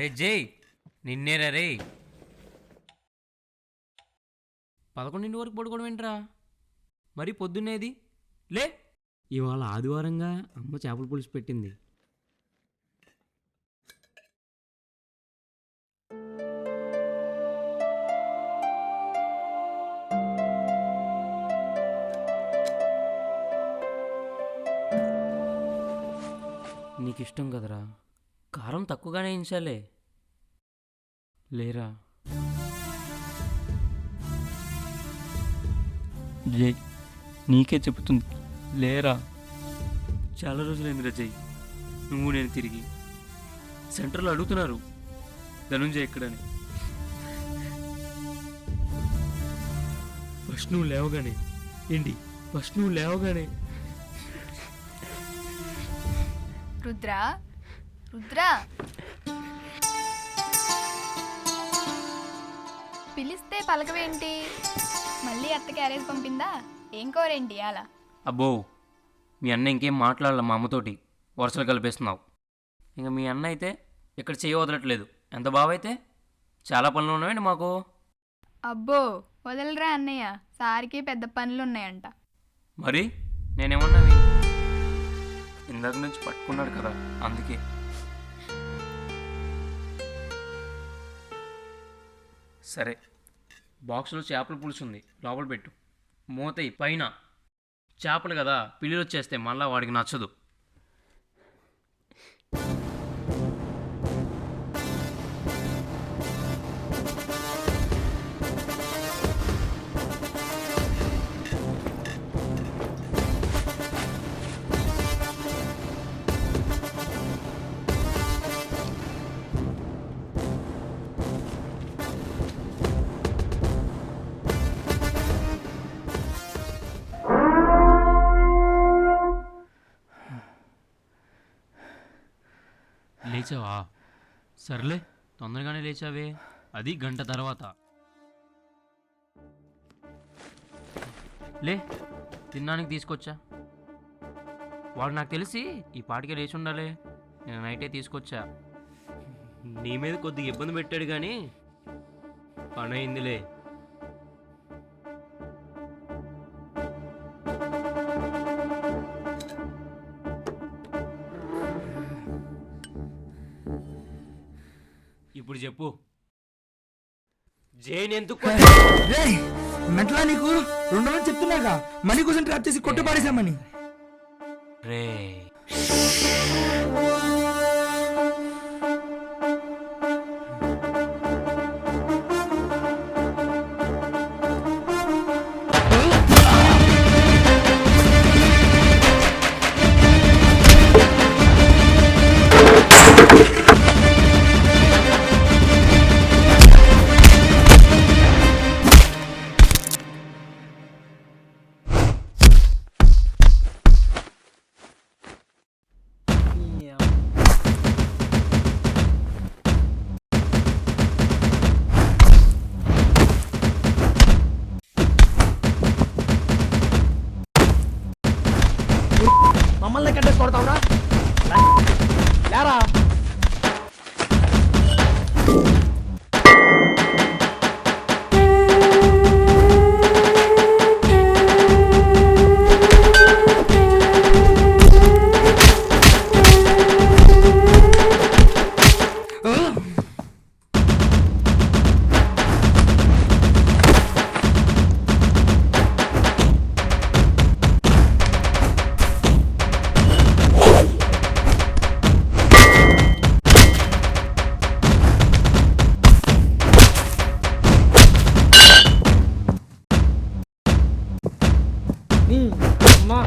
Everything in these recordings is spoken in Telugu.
అరే జై నిన్నేరా రే 11 వరకు పడుకోవడం ఏంట్రా మరి పొద్దున్నేది లే. ఇవాళ ఆదివారంగా అమ్మ చేపల పులుసు పెట్టింది. నీకు ఇష్టం కదరా, కారం తక్కువగానే వేయించాలే. లేరా జై, నీకే చెబుతుంది లేరా. చాలా రోజులైందిరా జై, నువ్వు నేను తిరిగి. సెంటర్లో అడుగుతున్నారు ధనుంజయ్ ఎక్కడని. ఫస్ట్ నువ్వు లేవగానే ఏంటి, ఫస్ట్ నువ్వు లేవగానే రుద్రా రుద్రా పిలిస్తే పలకవేంటి? మళ్ళీ అత్త క్యారేజ్ పంపిందా? ఏం కోరేంటి అలా? అబ్బో, మీ అన్న ఇంకేం మాట్లాడాల మా అమ్మతోటి, వరుసలు కలిపేస్తున్నావు. ఇంకా మీ అన్న అయితే ఇక్కడ చేయి వదలట్లేదు. ఎంత బావైతే చాలా పనులు ఉన్నాయండి మాకు. అబ్బో వదలరా అన్నయ్య, సారికి పెద్ద పనులు ఉన్నాయంట. మరి నేనేమన్నావి, ఇందాక నుంచి పట్టుకున్నాడు కదా అందుకే. సరే, బాక్స్లో చేపల పులుసు ఉంది, లోపల పెట్టు. మూతయి పైన. చేపలు కదా, పిల్లులు వచ్చేస్తే మళ్ళా వాడికి నచ్చదు. లేచావా? సర్లే, తొందరగానే లేచావే, అది గంట తర్వాత. లే, తినడానికి తీసుకొచ్చా. వాడు నాకు తెలిసి ఈ పాటికే లేచి ఉండాలి, నేను నైటే తీసుకొచ్చా. నీ మీద కొద్దిగా ఇబ్బంది పెట్టాడు కానీ పని అయిందిలే. ఇప్పుడు చెప్పు, జైన్ ఎందుకు మెట్లా? నీకు 2 రోజులు చెప్తున్నాగా మనీ కోసం ట్రాప్ చేసి కొట్టు పాడేశామని. రే మమ్మల్ని కట్టేసి కొడతావురా? లేరా? అమ్మా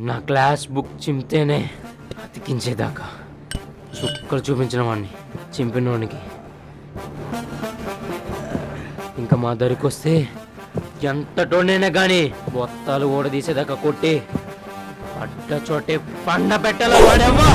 నా క్లాస్ బుక్ చింపితేనే అతికించేదాకా చుక్కలు చూపించిన వాడిని చింపినోడికి ఇంకా మా దరికి వస్తే ఎంతటోనైనా కానీ బొత్తాలు ఓడదీసేదాకా కొట్టి అడ్డ చోటే పండ పెట్టాల వాడేమో.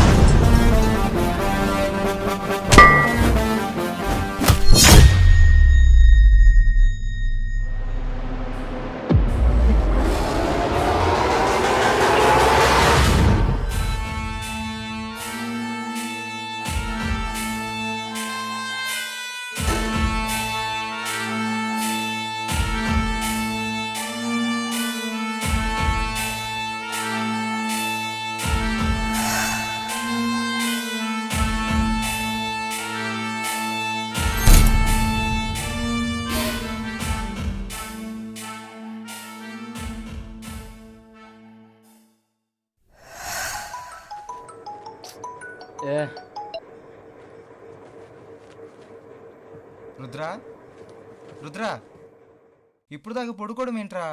రుద్రా రుద్రా ఇప్పుడు దాకా పడుకోవడం ఏంట్రా?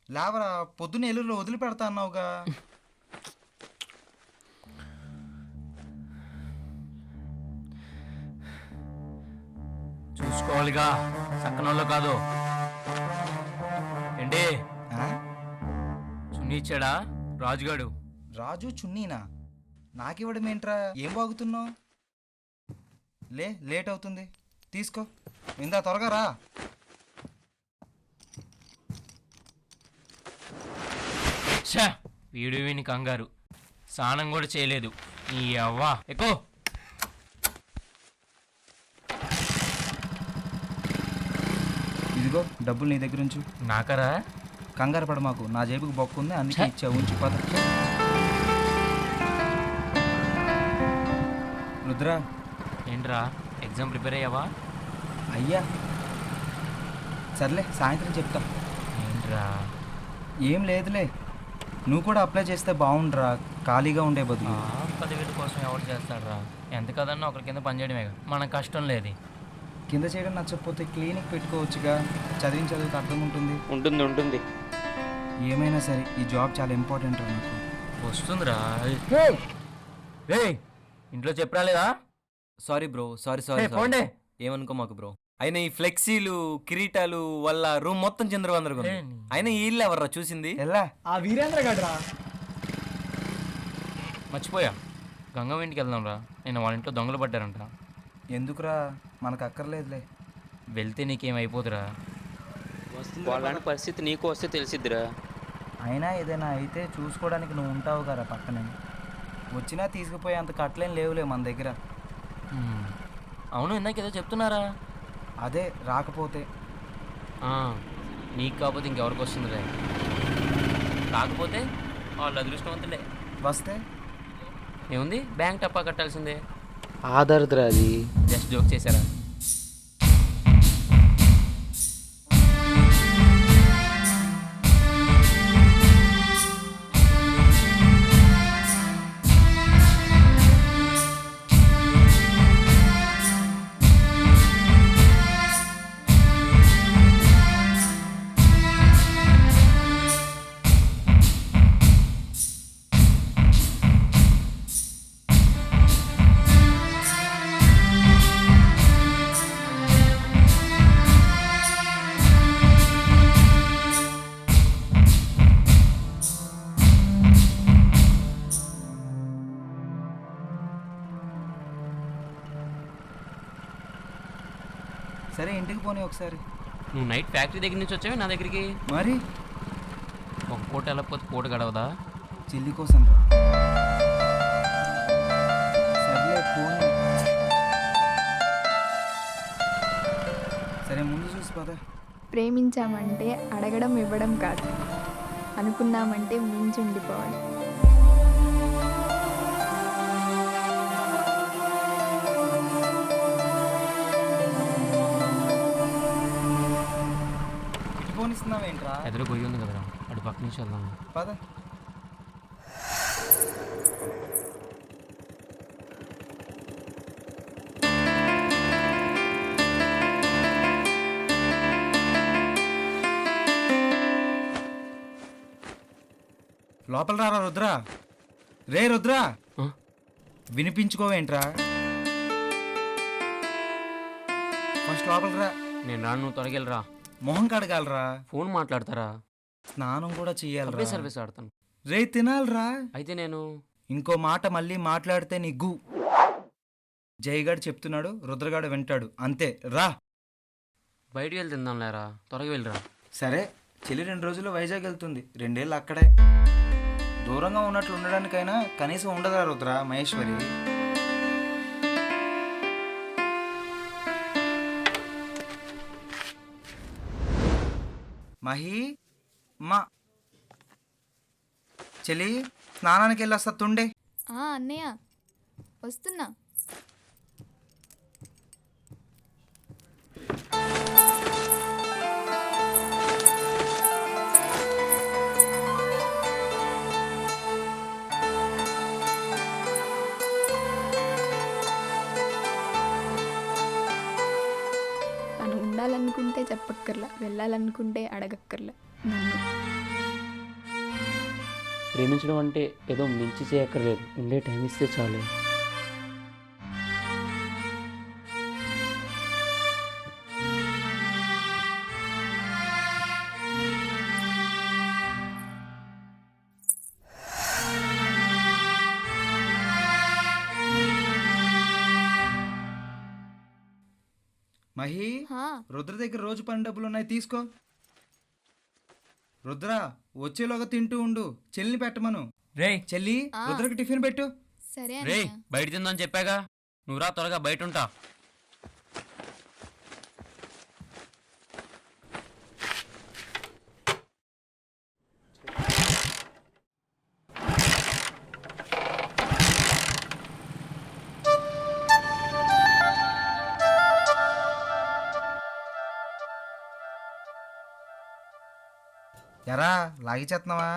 లేవరా, పొద్దున్న ఎల్లులో వదిలిపెడతా అన్నావుగా. చూసుకోవాలిగా, సక్కనోళ్ళు కాదు. ఏంటి ఆ? చున్నీ ఇచ్చాడా రాజుగాడు? రాజు చున్నీనా? నాకివ్వడం ఏంట్రా? ఏం బాగుతున్నావు? లేట్ అవుతుంది, తీసుకో. ఇందా త్వరగా రా. ఛా, వీడు వీని కంగారు, స్నానం కూడా చేయలేదు. ఈ అవ్వా ఎక్కువ. ఇదిగో డబ్బులు నీ దగ్గర ఉంచు. నాకరా? కంగారు పడ మాకు, నా జేబుకి బొక్క ఉంది, అందుకే ఇచ్చా. ఉంచు పద. రుద్రా, ఏంట్రా ఎగ్జామ్ ప్రిపేర్ అయ్యావా? అయ్యా సర్లే, సాయంత్రం చెప్తా. ఏంట్రా? ఏం లేదులే, నువ్వు కూడా అప్లై చేస్తే బాగుండ్రా, ఖాళీగా ఉండే బదులు. 10,000 కోసం ఎవరు చేస్తాడ్రా? ఎంత కదన్నా ఒకరి కింద పనిచేయడమే, మనకు కష్టం లేదు. కింద చేయడం నచ్చకపోతే క్లినిక్ పెట్టుకోవచ్చుగా, చదివితే అర్థం ఉంటుంది. ఉంటుంది. ఏమైనా సరే ఈ జాబ్ చాలా ఇంపార్టెంట్ రా నాకు. వస్తుందిరా. ఇంట్లో చెప్పరాలేదా? సారీ బ్రో, సారీ పోండే. ఏమనుకో మాకు బ్రో. అయినా ఈ ఫ్లెక్సీలు కిరీటాలు వల్ల రూమ్ మొత్తం చంద్రవందరగా ఉంది. అయినా ఈ ఇల్లు ఎవర్రా చూసింది? ఎలా ఆ వీరేంద్ర గడ్రా. మర్చిపోయా, గంగమ్మ ఇంటికి వెళ్దాం రా. నేను వాళ్ళ ఇంట్లో దొంగలు పడ్డారంట. ఎందుకురా, మనకు అక్కర్లేదులే. వెళ్తే నీకేం అయిపోతురా? వాళ్ళని పరిస్థితి నీకు వస్తే తెలిసిద్దిరా. అయినా ఏదైనా అయితే చూసుకోవడానికి నువ్వు ఉంటావు కదా పక్కనే. వచ్చినా తీసుకుపోయే అంత కట్టలేం లేవులే మన దగ్గర. అవును, ఇందాక ఏదో చెప్తున్నారా? అదే రాకపోతే నీకు కాకపోతే ఇంకెవరికి వస్తుందిలే. కాకపోతే వాళ్ళు అదృష్టవంతులే. వస్తే ఏముంది, బ్యాంక్ టప్పా కట్టాల్సిందే. ఆధారద్రా అది. జస్ట్ జోక్ చేశారా? సరే ఇంటికి పోనీ ఒకసారి. నువ్వు నైట్ ఫ్యాక్టరీ దగ్గర నుంచి వచ్చావే నా దగ్గరికి. మరి ఒక పూట వెళ్ళకపోతే పూట గడవదా? చెల్లి కోసం రా. సర్లే పోనీ. సరే ముందు చూసి పద. ప్రేమించామంటే అడగడం ఇవ్వడం కాదు, అనుకున్నామంటే మించి ఉండిపోవాలి. పోనిస్తున్నావేంట్రా? ఎదురు గొయ్యి ఉంది కదరా, అటు పక్క నుంచి వెళ్దాం. పద. లోపల రారా రుద్రా. రే రుద్రా, ఆ? వినిపించుకోవేంట్రా? ఫస్ట్ లోపల రా. నేను రాను, నువ్వు త్వరగా వెళ్ళరా. మొహం కడగాలరా, ఫోన్ మాట్లాడతారా? స్నానం కూడా అబ్బే చెయ్యాలరా. సర్వీస్ ఆడతాను. రే తినాలరా. అయితే నేను ఇంకో మాట మళ్ళీ మాట్లాడితే నీ గు. జయగాడు చెప్తున్నాడు, రుద్రగాడు వింటాడు, అంతే. రా. బయటికి వెళ్ళి తిందాం లేరా, త్వరగా వెళ్ళరా. సరే, చెల్లి 2 రోజుల్లో వైజాగ్ వెళ్తుంది, 2 ఏళ్ళు అక్కడే. దూరంగా ఉన్నట్లు ఉండడానికైనా కనీసం ఉండదా రుద్ర మహేశ్వరి? మహి మా చెల్లి స్నానానికి వెళ్ళొస్తా తుండే. అన్నయ్య వస్తున్నా. తను ఉండాలనుకుంటే చెప్పక్కర్లా, వెళ్ళాలనుకుంటే అడగక్కర్లా నన్ను. ప్రేమించడం అంటే ఏదో మించి చేయక్కర్లేదు, ఉండే టైం ఇస్తే చాలు. మహి, హా, రుద్ర దగ్గర రోజు పని డబ్బులు ఉన్నాయి, తీసుకో. రుద్ర వచ్చేలోగా తింటూ ఉండు, చెల్లిని పెట్టమను. రే చెల్లి, రుద్రకి టిఫిన్ పెట్టు. సరే రే అన్నయ్య. బయట తిందని చెప్పాగా, నువ్వు రా త్వరగా, బయట ఉంటా. ఎరా లాగి చేస్తున్నావా?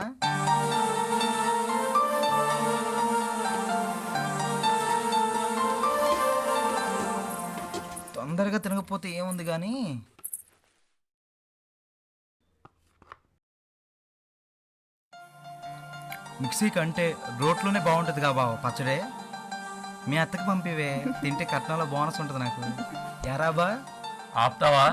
తొందరగా తినకపోతే ఏముంది కానీ. మిక్సీ కంటే రోట్లోనే బాగుంటుంది కా బావ పచ్చడే. మీ అత్తకి పంపివే, తింటే కట్నంలో బోనస్ ఉంటుంది నాకు. ఎరా బా ఆపుతావా?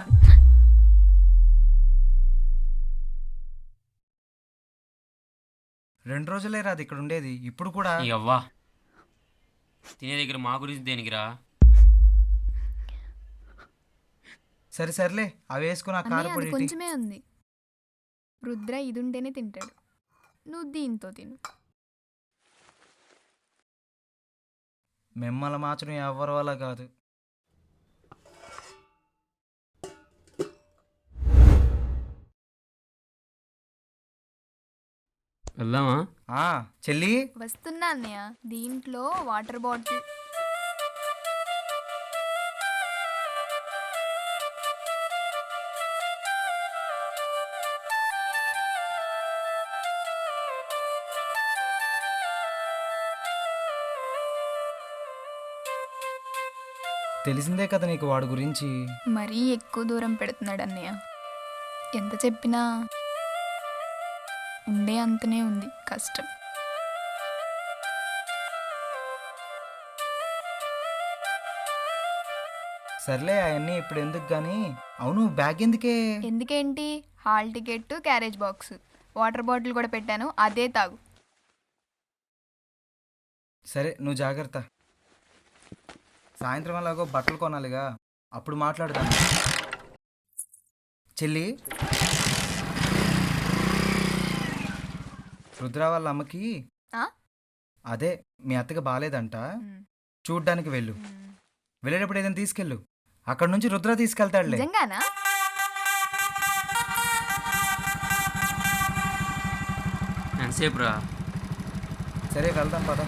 రెండు రోజులే రాదు ఇక్కడ ఉండేది, ఇప్పుడు కూడా. నీ అవ్వా, తినే దగ్గర మా గురించి దేనికిరా? సరే సర్లే, అవి వేసుకుని ఆ అన్నయ్య అది కారపొడి ఇటీ. కొంచెమే ఉంది. రుద్ర ఇది ఉంటేనే తింటాడు, నువ్వు దీంతో తిను. మిమ్మల్ని మార్చడం ఎవరి వల్ల కాదు. వెళ్దామా? చెల్లి, వస్తున్నా అన్నయ్య. దీంట్లో వాటర్ బాటిల్. తెలిసిందే కదా నీకు వాడి గురించి. మరీ ఎక్కువ దూరం పెడుతున్నాడు అన్నయ్య. ఎంత చెప్పినా ఉండే అంతనే ఉంది కష్టం. సర్లే అవన్నీ ఇప్పుడు ఎందుకు గాని. అవును, బ్యాగ్ ఎందుకే? ఎందుకేంటి, hall ticket, carriage box, water bottle కూడా పెట్టాను, అదే తాగు. సరే నువ్వు జాగ్రత్త. సాయంత్రం అలాగో బట్టలు కొనాలిగా, అప్పుడు మాట్లాడదాం. చెల్లి, రుద్ర వాళ్ళ అమ్మకి ఆ? అదే మీ అత్తకి బాగాలేదంట, చూడ్డానికి వెళ్ళు. వెళ్ళేటప్పుడు ఏదైనా తీసుకెళ్ళు, అక్కడ నుంచి రుద్ర తీసుకెళ్తాడులే. నిజంగానా? ఎంతసేపు రా? సరే వెళ్దాం పద.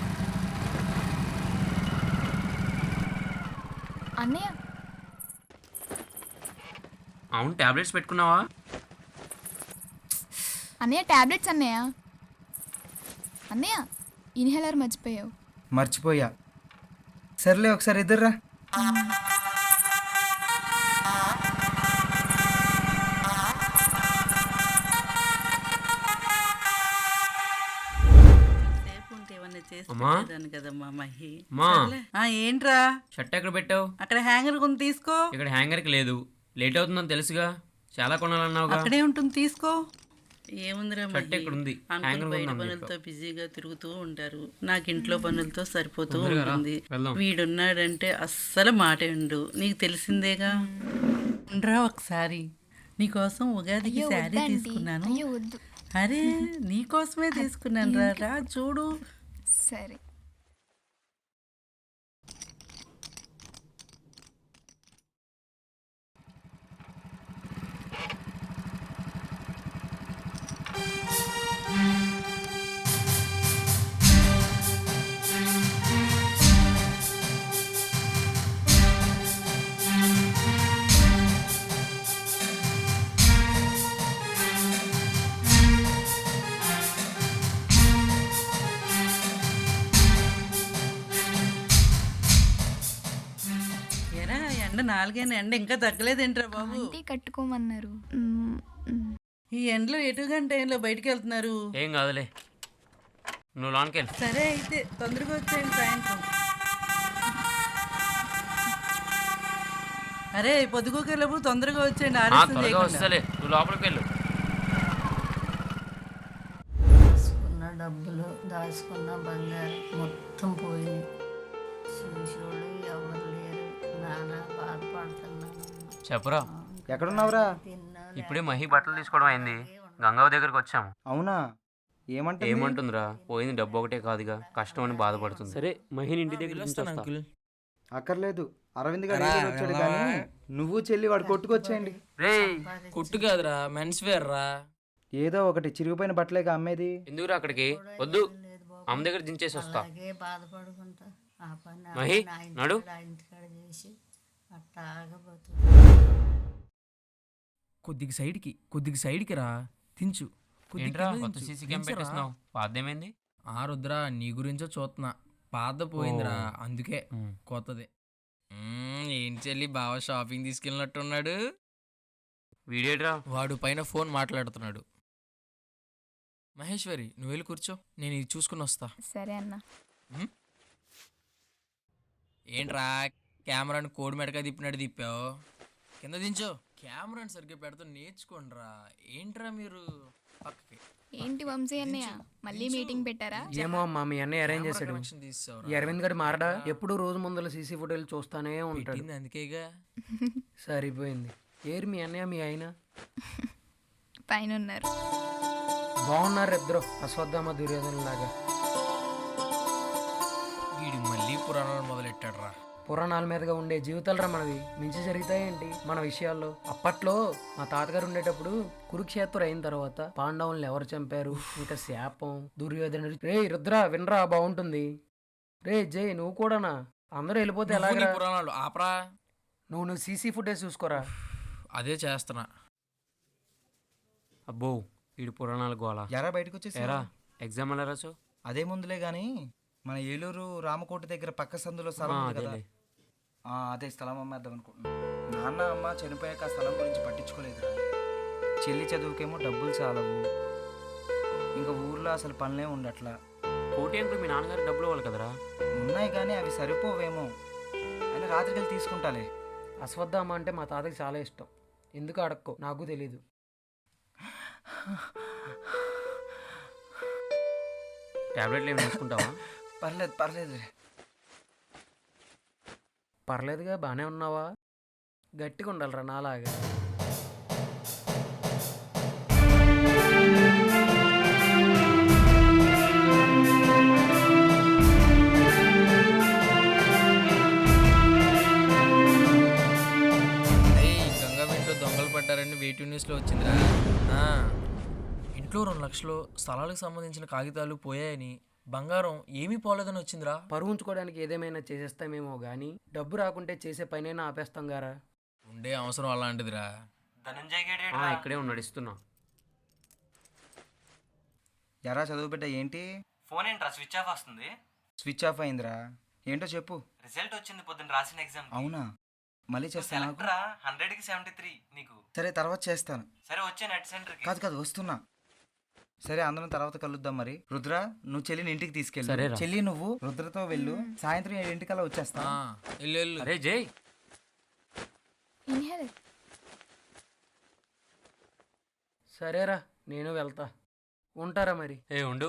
అన్నయ్య అవును, టాబ్లెట్స్ పెట్టుకున్నావా? అన్నయ్య టాబ్లెట్స్ అన్నయ్య. అన్నయ్య ఇన్హేలర్ మర్చిపోయావు. మర్చిపోయా. సర్లే ఒకసారి ఇద్దర్రా. మా దాని కదమ్మా మహి. మా సర్లే. ఏంట్రా షర్ట్ ఎక్కడ పెట్టావు? అక్కడ హ్యాంగర్ కొని తీసుకో. ఇక్కడ హ్యాంగర్కి లేదు, లేట్ అవుతుందని తెలుసుగా, చాలా కొనాలన్నావుగా. అక్కడే ఉంటుంది తీసుకో. ఏముందిరా షర్ట్ మహి, ఎక్కడ ఉంది? అంకుల్ హ్యాంగర్ బయట ఉందని పనులతో బిజీగా తిరుగుతూ ఉంటారు, నాకు ఇంట్లో పనులతో సరిపోతూ తొందరగా రా, ఉంటుంది. వెళ్దాం. వీడున్నాడంటే అస్సలు మాట ఉండు, నీకు తెలిసిందేగా. ఉండరా ఒకసారి, నీకోసం ఉగాదికి అయ్యో శారీ వద్దండి. తీసుకున్నాను. అయ్యో వద్దు. అరే నీకోసమే తీసుకున్నాను రా, రా చూడు. సరే. ఎరా ఎండ 4 ఎండ ఇంకా తగ్గలేదేంట్రా బాబు? ఆంటీ కట్టుకోమన్నారు. ఈ ఎండలో ఎటు టైంలో బయటికి వెళ్తున్నారు? ఏం కాదులే, నువ్వు లోన్కి వెళ్ళి. సరే అయితే తొందరగా వచ్చేయండి సాయంత్రం. అరే పొద్దుకోకెళ్ళప్పుడు తొందరగా వచ్చేయండి, ఆలస్యం త్వరగా చేయకుండా. వస్తలే, నువ్వు లోపలికి వెళ్ళు. దాచుకున్న డబ్బులు దాచుకున్న బంగారం మొత్తం పోయింది. చూసేవాళ్ళు ఎవరు లేరు. నానా బాధపడుతున్నాను. చెప్పురా. ఎక్కడున్నావురా? ఇప్పుడే మహి బట్టలు తీసుకోవడం అయింది, గంగవ్వ దగ్గరికి వచ్చాము. అవునా? ఏమంటే ఏమంటుందిరా, పోయింది డబ్బు ఒకటే కాదుగా, కష్టం అని బాధపడుతుంది. సరే మహిని ఇంటి దగ్గర అక్కర్లేదు, అరవింద్ గారు ఏదో వచ్చాడు కానీ నువ్వు చెల్లి వాడు కొట్టుకొచ్చేయండి. రే, కుట్టు కాదురా, మెన్స్ వేర్ రా. ఏదో ఒకటి చిరిగిపోయిన బట్టలేక అమ్మేది. ఎందుకురా అక్కడికి? వద్దు, అమ్మ దగ్గర దించేసి వస్తా. అలాగే బాధపడుకుంటా ఆ పని ఆ మహి, పని, ఆ నడు. ఇంటికాడ, ఆ ఇంటికాడ చేసి అట్టాగా బతుకు. కొద్దిగా సైడ్కి రా, తించు. ఏంట్రా కొత్త సీసీ కెమెరా పెట్టేస్తున్నావు, పాదేమైంది? ఆ రుద్రా, నీ గురించో చూస్తున్నా. పాత పోయిందిరా, అందుకే ఉమ్. కొత్తది. ఏంటి చెల్లి, బావ షాపింగ్ తీసుకెళ్ళినట్టున్నాడు. వీడేట్రా? వాడు పైన ఫోన్ మాట్లాడుతున్నాడు. మహేశ్వరి, నువ్వు వెళ్ళి కూర్చో, నేను ఇది చూసుకుని వస్తా. సరే అన్న. ఏంట్రా కెమెరాని కోడి మెడక తిప్పినట్టు తిప్పావు? కింద దించో. కెమెరాని సరిగ్గా పెడతా నేర్చుకోండిరా. ఏంట్రా మీరు పక్కకి ఏంటి వంశీ అన్నయ్య, మళ్ళీ మీటింగ్ పెట్టారా? ఏమో అమ్మా, మీ అన్నయ్య అరేంజ్ చేశాడు. ఈ అరవింద్ గారు మారడా, ఎప్పుడు రోజు ముందర సీసీ ఫుటేజ్ చూస్తానే ఉంటాడు. పెట్టింది అందుకేగా. సరిపోయింది. ఏరు మీ అన్నయ్య మీ ఆయన? పైన ఉన్నారు. బాగున్నారు ఇద్దరు, అశ్వత్థామ దుర్యోధన లాగా. వీడు మళ్ళీ పురాణాలు మొదలెట్టాడు రా. పురాణాల మీదగా ఉండే జీవితాలరా మనవి, మించి జరుగుతాయేంటి మన విషయాల్లో? అప్పట్లో మా తాతగారు ఉండేటప్పుడు కురుక్షేత్రం అయిన తర్వాత పాండవులను ఎవరు చంపారు, ఇంకా శాపం, దుర్యోధనుడు. రే రుద్ర వినరా, బాగుంటుంది. రే జై, నువ్వు కూడానా? అందరూ వెళ్ళిపోతే నువ్వు నీ ఎలాగరా? పురాణాలు ఆపరా. నువ్వు సీసీ ఫుటేజ్ చూసుకోరా. అదే చేస్తున్నా. అబ్బో, వీడు పురాణాలు గోలా. ఎరా బయటకు వచ్చేసి ఎరా, ఎగ్జామ్ ఎలా రాసు? అదే ముందులే గాని మన ఏలూరు రామకోట దగ్గర పక్క సందులో స్థలం ఉంది కదా, అదేలే. అదే స్థలం అమ్మేద్దాం అనుకుంటున్నా. నాన్న అమ్మ చనిపోయాక ఆ స్థలం గురించి పట్టించుకోలేదురా. చెల్లి చదువుకేమో డబ్బులు చాలవు, ఇంకా ఊర్లో అసలు పనులే ఉండట్లా. కోటి అంకుల్ మీ నాన్నగారు డబ్బులు ఇవ్వాలి కదరా? ఉన్నాయి కానీ అవి సరిపోవేమో, అయినా రాత్రికి వెళ్ళి తీసుకుంటాలే. అశ్వత్థామ అంటే మా తాతకి చాలా ఇష్టం. ఎందుకు అడక్కో, నాకు తెలీదు. టాబ్లెట్లు ఏమి తీసుకుంటావా? పర్లేదు పర్లేదు. పర్లేదుగా, బాగానే ఉన్నావా? గట్టిగా ఉండాలిరా నాలాగా. గంగా ఇంట్లో దొంగలు పడ్డారని వేటూ న్యూస్లో వచ్చిందిరా. ఇంట్లో 2 లక్షలు స్థలాలకు సంబంధించిన కాగితాలు పోయాయని, బంగారం ఏమీ పోలేదని వచ్చిందిరా. పరువు ఉంచుకోవడానికి ఏదేమైనా చేసేస్తామేమో గానీ డబ్బు రాకుంటే చేసే పనైనా ఆపేస్తాం గారా. ఉండే అవసరం అలాంటిదిరా. ఇక్కడే ఉన్నాడు, ఇస్తున్నా. ఎరా చదువు బిడ్డ, ఏంటి ఫోన్ ఏంట్రా స్విచ్ ఆఫ్ వస్తుంది? స్విచ్ ఆఫ్ అయిందిరా? ఏంటో చెప్పు. రిజల్ట్ వచ్చింది పొద్దున్న రాసిన ఎగ్జామ్. అవునా? మళ్ళీ చేస్తాను. 100కి 73 నీకు. సరే తర్వాత చేస్తాను. సరే వచ్చే నెట్ సెంటర్కి. కాదు వస్తున్నా. సరే అందరం తర్వాత కలుద్దాం మరి. రుద్ర, నువ్వు చెల్లిని ఇంటికి తీసుకెళ్ళి. సరేరా. చెల్లి నువ్వు రుద్రతో వెళ్ళు. సాయంత్రం 7 వచ్చేస్తా. వెళ్ళు. అరే జై, ఇన్హేల్. సరేరా, నేను వెళ్తా. ఉంటారా మరి? ఉండు.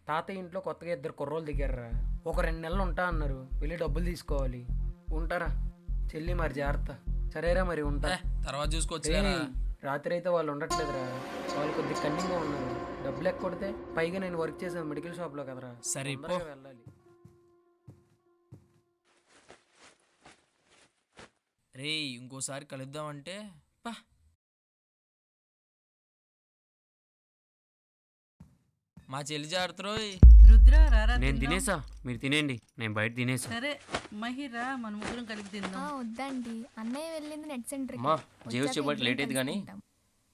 తాతయ్య ఇంట్లో కొత్తగా 2 కుర్రోళ్ళు దిగారా. ఒక 2 నెలలు ఉంటా అన్నారు. వెళ్ళి డబ్బులు తీసుకోవాలి. ఉంటారా చెల్లి, మరి జాగ్రత్త. సరేరా మరి, ఉంటా. తర్వాత చూసుకోవచ్చు. ఏయ్, రాత్రి అయితే వాళ్ళు ఉండట్లేదురా. వాళ్ళు కొద్దిగా కన్నింగ్గా ఉన్నారు. డబ్బులు ఎక్కొడితే పైగా నేను వర్క్ చేసాను మెడికల్ షాప్లో కదరా. సరే, తొందరగా వెళ్ళాలి. రే, ఇంకోసారి కలుద్దామంటే పా. మా చెల్లి జాగ్రత్త. రుద్ర రారా నేను తిందాం. తినేసా, మీరు తినేయండి, నేను బయట తినేసా. సరే మహిరా, మన ముగ్గురం కలిపి తిందాం. వద్దండి, అన్నయ్య వెళ్ళింది నెట్ సెంటర్. అమ్మా, జీ వచ్చేపాటు లేట్ అయింది కానీ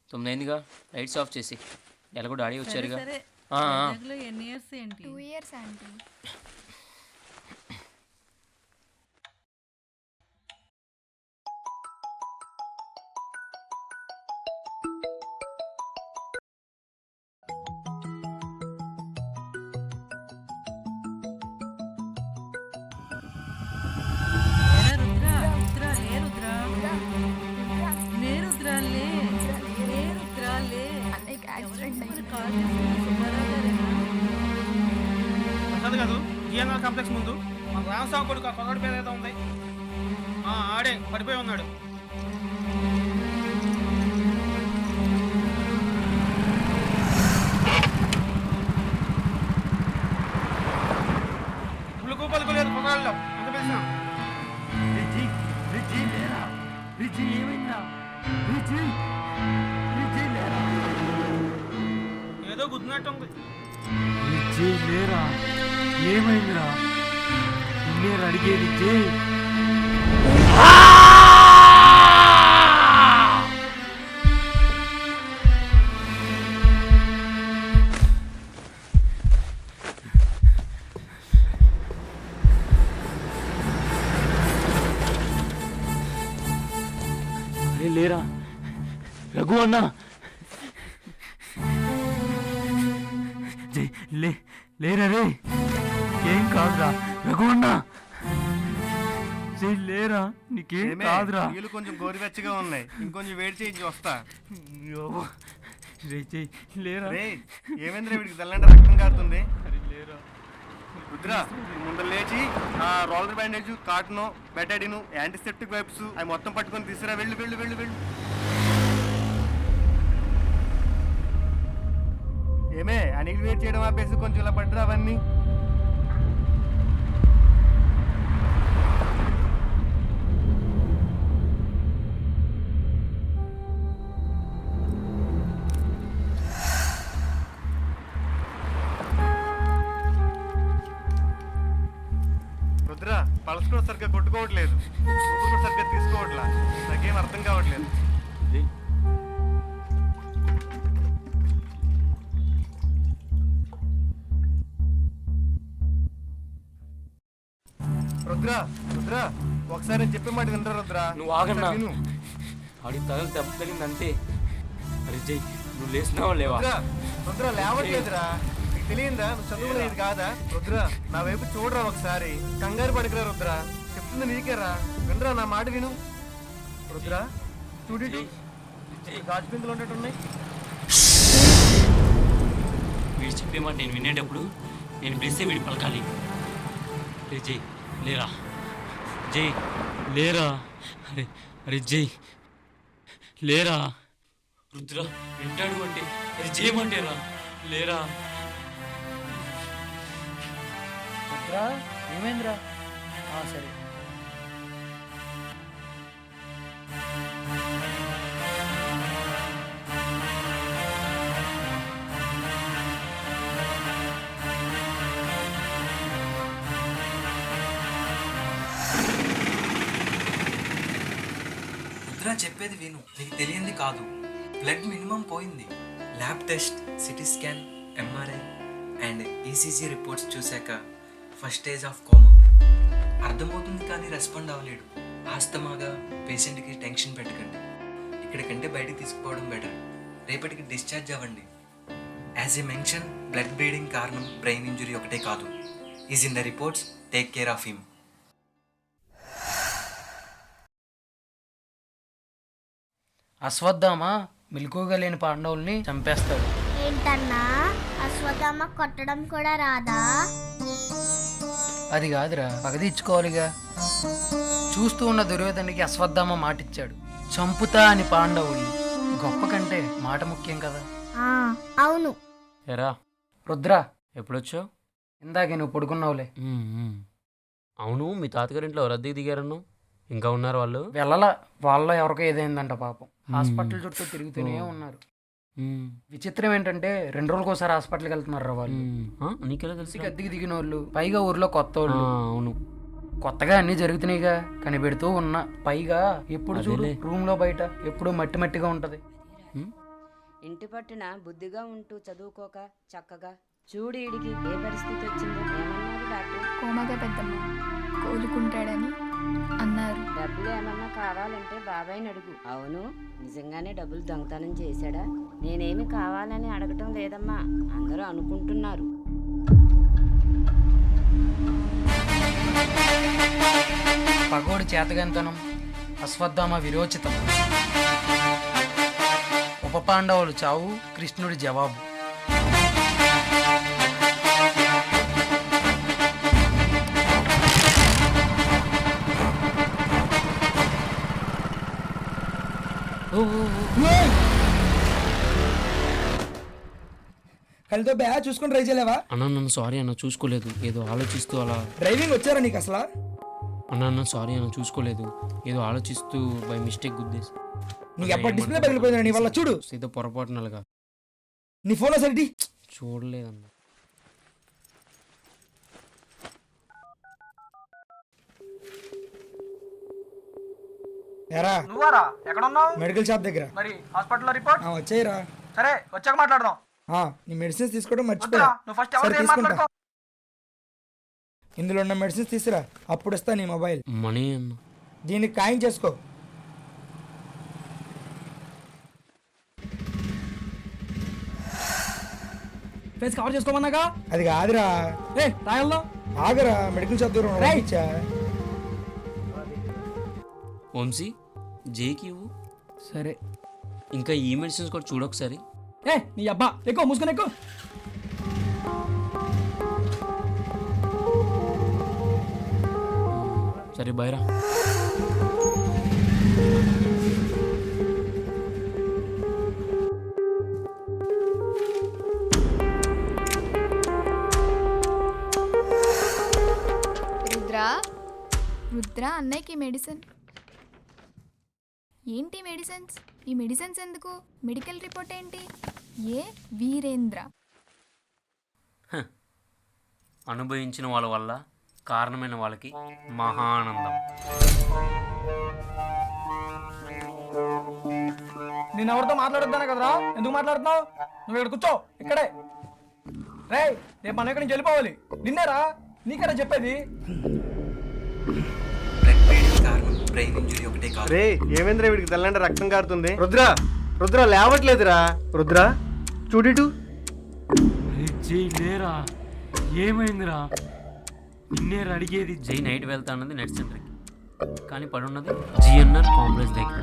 9 అయిందిగా. లైట్స్ ఆఫ్ చేసి ఎలాగో డాడీ వచ్చారుగా. సరే, ఆ, వైజాగ్లో ఎన్ని ఇయర్స్ ఏంటి? 2 years ఆంటీ. ఏరా రుద్ర, లే రుద్ర. లే రుద్ర, లే. లే రుద్ర, లే. అన్నయ్యకి యాక్సిడెంట్ అయింది. కాల్ చేసి సుబ్బారావు గారేనా? వస్తుంది కాదు జిఎన్ఆర్ కాంప్లెక్స్ ముందు మన రామస్వామి కొడుకు ఆ కొరడు పేరు ఏదో ఉంది. ఆడే పడిపోయి ఉన్నాడు. పులుకు పలుకు లేదు పొగాళ్ళలో అంత పిలిచిన ఏదో గుద్దినట్టు ఉంది. ఏమైందిరా? నేను అడిగేది జై. లేరా రఘు అన్నా, లేరా రే, ఏం కాదురా రఘు అన్నా, లేరా నీకేం కాదురా. నీళ్ళు కొంచెం గోరువెచ్చగా ఉన్నాయి, ఇంకొంచెం వేడి చేయించి వస్తా. లేరా. ఏమైందిరా వీడికి తెల్లంటే రక్తం కారుతుంది. రుద్ర, ముందు లేచి ఆ roller bandage, cotton, betadine, antiseptic wipes అవి మొత్తం పట్టుకొని తీసుకురా. వెళ్ళు వెళ్ళు వెళ్ళు వెళ్ళు. ఏమే అనిల్ వేట్ చేయడం ఆపేసి కొంచెం ఇలా పట్టురా అవన్నీ. రుద్ర, పల్స్ కూడా సరిగ్గా కొట్టుకోవట్లేదు, ఊపిరి కూడా సరిగ్గా తీసుకోవట్లా, నాకేం అర్థం కావట్లేదు. రుద్ర, రుద్ర, ఒకసారి నేను చెప్పే మాట వినరా రుద్ర. నువ్వు ఆగన్నా, విను. ఆడికి దెబ్బ తగిలింది అంతే. అరే జై, నువ్వు లేచినావా లేవా? రుద్ర, రుద్ర లేవట్లేదురా. నీకు తెలియందా నువ్వు చదువుకునేది కాదా? రుద్ర, నా వైపు చూడరా ఒకసారి, కంగారు పడకరా రుద్ర, చెప్తుంది నీకేరా, వినరా నా మాట విను. రుద్ర చూడు, గాజు బిందులు ఉండేట్టున్నాయి. వీడు చెప్పేమాట నేను వినేటప్పుడు నేను పిలిస్తే వీడు పలకాలి. అరే జై లేరా, జై లేరా, అరే అరే జై లేరా. రుద్ర వింటాడు అంటే అది చేయమంటేరా, లేరా. రుద్రా, ఏమైందిరా? సరే. రుద్ర, చెప్పేది విను, నీకు తెలియంది కాదు. బ్లడ్ మినిమం పోయింది. Lab test, CT scan, MRI and ECG reports చూశాక ఫస్ట్ స్టేజ్ ఆఫ్ కోమా. అర్థమవుతుంది కానీ రెస్పాండ్ అవ్వలేడు. ఆస్తమాగా పేషెంట్కి టెన్షన్ పెట్టకండి. ఇక్కడికంటే బయటికి తీసుకుపోవడం బెటర్. రేపటికి డిశ్చార్జ్ అవ్వండి. As a mention blood bleeding కారణం బ్రెయిన్ ఇంజురీ ఒకటే కాదు. Is in the reports, take care of him. Ashwatthama మెలకువగా లేని పాండవుల్ని చంపేస్తాడు. ఏంటన్నా అశ్వత్థామ కొట్టడం కూడా రాదా? అది కాదురా, పగ తీర్చుకోవాలిగా. చూస్తూ ఉన్న దుర్యోధనుడికి అశ్వత్థామ మాటిచ్చాడు, చంపుతా అని పాండవుల్ని. గొప్ప కంటే మాట ముఖ్యం కదా. ఆ, అవును. ఎరా రుద్రా, ఎప్పుడొచ్చావు? ఇందాకే నువ్వు పడుకున్నావులే. అవును, మీ తాతగారింట్లో రద్దీకి దిగారను. ఇంకా ఉన్నారు వాళ్ళు? వెళ్ళలా, వాళ్ళలో ఎవరికో ఏదైందంట పాపం. హాస్పిటల్ చుట్టూ తిరుగుతూనే ఉన్నారు. విచిత్రం ఏంటంటే 2 రోజులకు ఒకసారి హాస్పిటల్కి వెళ్తున్నారు వాళ్ళు. నీకెలా తెలుసు? అద్దెకి దిగిన వాళ్ళు, పైగా ఊర్లో కొత్త వాళ్ళు. అవును, కొత్తగా అన్ని జరుగుతున్నాయిగా, కనిపెడుతూ ఉన్నా. పైగా ఎప్పుడు చూడు రూమ్ లో బయట ఎప్పుడు మట్టి మట్టిగా ఉంటది. ఇంటి పట్టున బుద్ధిగా ఉంటూ చదువుకోక చక్కగా చూడు ఈడికి ఏ పరిస్థితి వచ్చిందో. ఏమన్నారు డాక్టర్? కోమగా పెద్దమ్మ కోలుకుంటాడని అన్నారు. డబ్బులు ఏమన్నా కావాలంటే బాబాయ్ని అడుగు. అవును, నిజంగానే డబ్బులు దొంగతనం చేశాడా? నేనేమి కావాలని అడగటం లేదమ్మా, అందరూ అనుకుంటున్నారు. పగోడి చేతగంతనం, అశ్వత్థామ విరోచితం, ఉప పాండవులు చావు, కృష్ణుడి జవాబు. కళ్ళతో బ్యా చూసుకొని ట్రై చేయలేవా? అన్న నన్ను సారీ అన్న, చూసుకోలేదు. ఏదో ఆలోచిస్తూ అలా. డ్రైవింగ్ వచ్చారా నీకు అసలు? అన్న సారీ అన్న, చూసుకోలేదు. ఏదో ఆలోచిస్తూ బై మిస్టేక్ గుద్దేసి. నీకు ఎప్పటి డిస్ప్లే పగిలిపోయిందా నీ వల్ల? చూడు, ఏదో పొరపాటునలుగా. నీ ఫోన్ సరిటి చూడలేదన్న. ఎరా నువ్వారా ఎక్కడ ఉన్నావు? మెడికల్ షాప్ దగ్గర. మరి హాస్పిటల్లో రిపోర్ట్? వచ్చేయరా. సరే వచ్చాక మాట్లాడదాం. నీ మెడిసిన్స్ తీసుకోవడం వద్దురా, మర్చిపోయా. నువ్వు ఫస్ట్ సరే, ఎవరితో ఏం తీసుకుంటా. మాట్లాడుకో. ఇందులో ఉన్న మెడిసిన్స్ తీసుకురా, అప్పుడు ఇస్తా నీ మొబైల్. మనీ అన్న. దీనికి ఖాయం చేసుకో. ఫేస్ కవర్ చేసుకోమన్నాగా. అది కాదురా, రాయల్లో ఆగరా, మెడికల్ షాప్ దూరం ఇచ్చా. వంశీ, జేకి ఇవ్వు. సరే, ఇంకా ఈ మెడిసిన్స్ కూడా చూడొకసారి. నీ అబ్బా ఎక్కువ మూసుకొని ఎక్కువ. సరే బైరా. రుద్ర అన్నయ్యకి మెడిసిన్ ఏంటి? మెడిసిన్స్? ఈ మెడిసిన్స్ ఎందుకు? మెడికల్ రిపోర్ట్ ఏంటి? ఏ వీరేంద్ర అనుభవించిన వాళ్ళ వల్ల కారణమైన వాళ్ళకి మహానందం. నేను ఎవరితో మాట్లాడొద్దానే కదరా, ఎందుకు మాట్లాడుతున్నావు? నువ్వు ఇక్కడ కూర్చో, ఇక్కడే. రే, రేపు మనం ఇక్కడి నుంచి వెళ్ళిపోవాలి. నిన్నేరా, నీకడా చెప్పేది. బ్లడ్ బ్లీడింగ్ కారణం బ్రెయిన్ ఇంజురీ ఒకటే కాదు. రే ఏమేంద్ర, వీడికి తెల్లంటే రక్తం కారుతుంది. రుద్ర, రుద్ర లేవట్లేదురా. రుద్ర చూడిటు. లేరా, ఏమైందిరా? నిన్నేరు అడిగేది. జై నైట్ వెళ్తా అన్నది నెట్ సెంటర్కి, కానీ పడున్నది జిఎన్ఆర్ కాంప్లెక్స్ దగ్గర.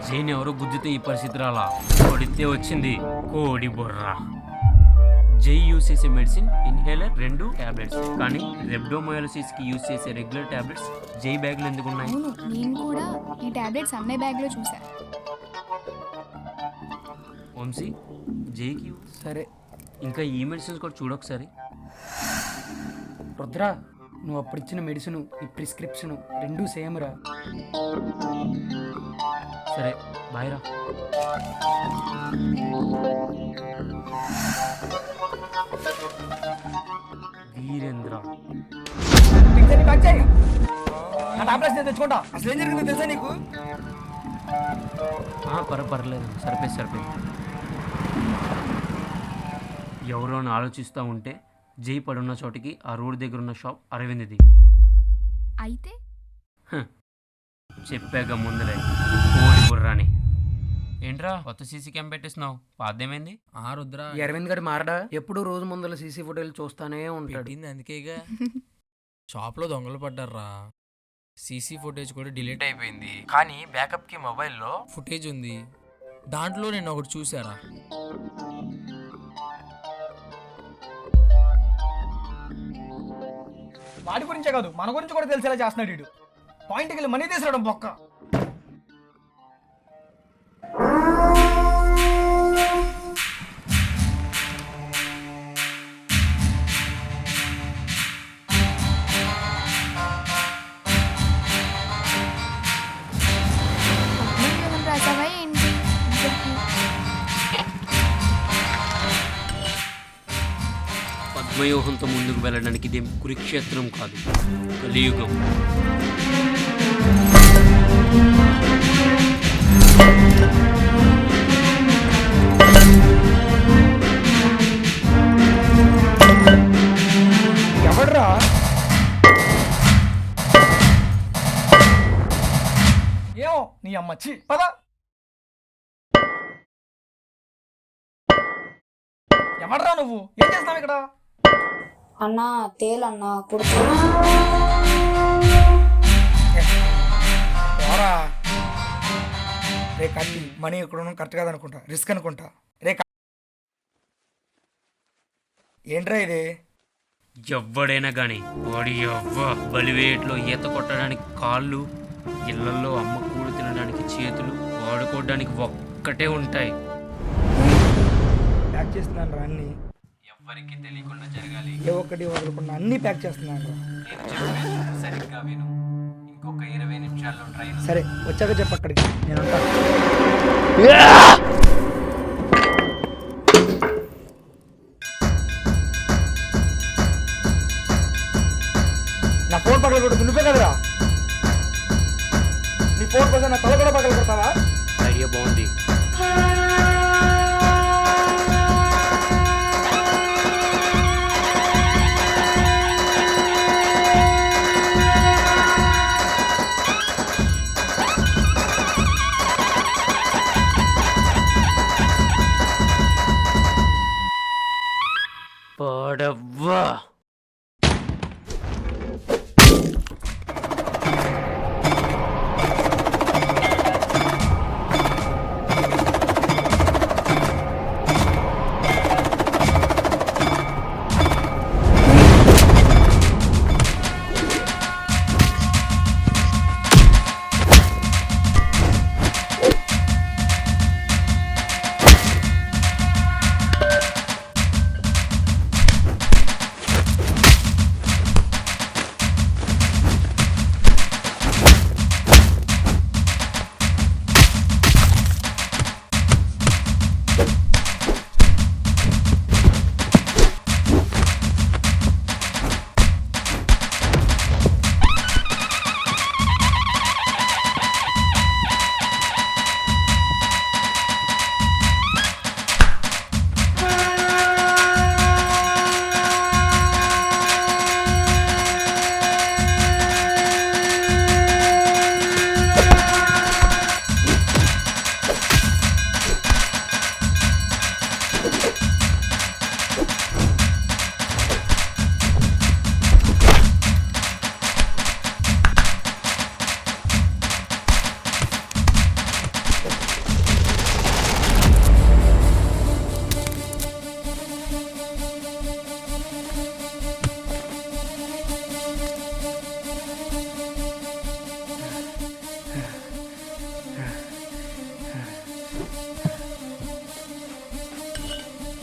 జైని ఎవరో గుద్దితే ఈ పరిస్థితి రాలా, కొడితే వచ్చింది కోడి బొర్రా. జై యూజ్ చేసే మెడిసిన్ ఇన్హేలర్ 2 టాబ్లెట్స్, కానీ రెబ్డోమయోలసిస్ కి యూజ్ చేసే రెగ్యులర్ టాబ్లెట్స్ జై బ్యాగ్లో ఎందుకు ఉన్నాయి? అవును, నేను కూడా ఈ టాబ్లెట్స్ అన్నయ్య బ్యాగ్లో చూసా. వంశీ, జైకి సరే. ఇంకా ఈ మెడిసిన్స్ కూడా చూడొకసారి. రుద్ర, నువ్వు అప్పుడు ఇచ్చిన మెడిసిన్, ఈ ప్రిస్క్రిప్షన్ 2 సేమ్ రా. సరే బాయ్ రా. వీరేంద్ర, తెచ్చుకుంటా. అసలు ఏం జరిగిందో తెలుసా నీకు? పర్లేదు, సరిపోయి. ఎవరో అని ఆలోచిస్తూ ఉంటే జై పడున్న చోటికి ఆ రోడ్ దగ్గర ఉన్న షాప్ అరవింద్ది. అయితే చెప్పాక ముందులే కోడి బుర్రాని. ఏంట్రా కొత్త సీసీ క్యామ్ పెట్టేస్తున్నావు? పాదేమైంది? ఆ రుద్ర ఈ అరవింద్ గడి మారడా? ఎప్పుడు రోజు ముందర సీసీ ఫోటోలు చూస్తానే ఉంటాడు. పెట్టింది అందుకేగా. షాప్లో దొంగలు పడ్డారా. సీసీ ఫుటేజ్ కూడా డిలీట్ అయిపోయింది, కానీ బ్యాకప్కి మొబైల్లో ఫుటేజ్ ఉంది. దాంట్లో నేను ఒకటి చూసారా. వాడి గురించే కాదు మన గురించి కూడా తెలిసేలా చేస్తున్నాడు వీడు. పాయింట్కి వెళ్ళి మనీ తీసుకురావడం బొక్క. రాసావా ఏంటి? పద్మవ్యూహంతో ముందుకు వెళ్ళడానికి ఇదేం కురుక్షేత్రం కాదు, కలియుగం. ఎవడ్రా? ఏమో నీ అమ్మచ్చి పద. ఎవడ్రా నువ్వు? ఏం చేస్తున్నావు ఇక్కడ? అన్నా తేలన్నా కుడుతు పోరా. రే కట్టి మనీ ఇక్కడ కరెక్ట్ కాదనుకుంటా, రిస్క్ అనుకుంటా. రే ఏంట్రా ఇది? ఎవ్వడైనా కానీ వాడి అవ్వ బలివేట్లో ఈత కొట్టడానికి కాళ్ళు, ఇళ్లలో అమ్మ కూడు తినడానికి చేతులు, వాడుకోవడానికి ఒక్కటే ఉంటాయి. ప్యాక్ చేస్తున్నాను రా అన్ని. ఎవ్వరికి తెలియకుండా జరగాలి. ఏ ఒక్కటి వదలకుండా అన్ని ప్యాక్ చేస్తున్నాను రా. సరిగ్గా విను. ఇంకొక 20 నిమిషాల్లో ట్రైన్. సరే వచ్చాక చెప్పు అక్కడికి, నేను ఉంటాను. నా ఫోన్ పక్కన కొట్టు, నువ్వే కదరా? నీ ఫోన్ కోసం నా తల కూడా పక్కన కొడతావా? ఐడియా బాగుంది. పడవ్వా.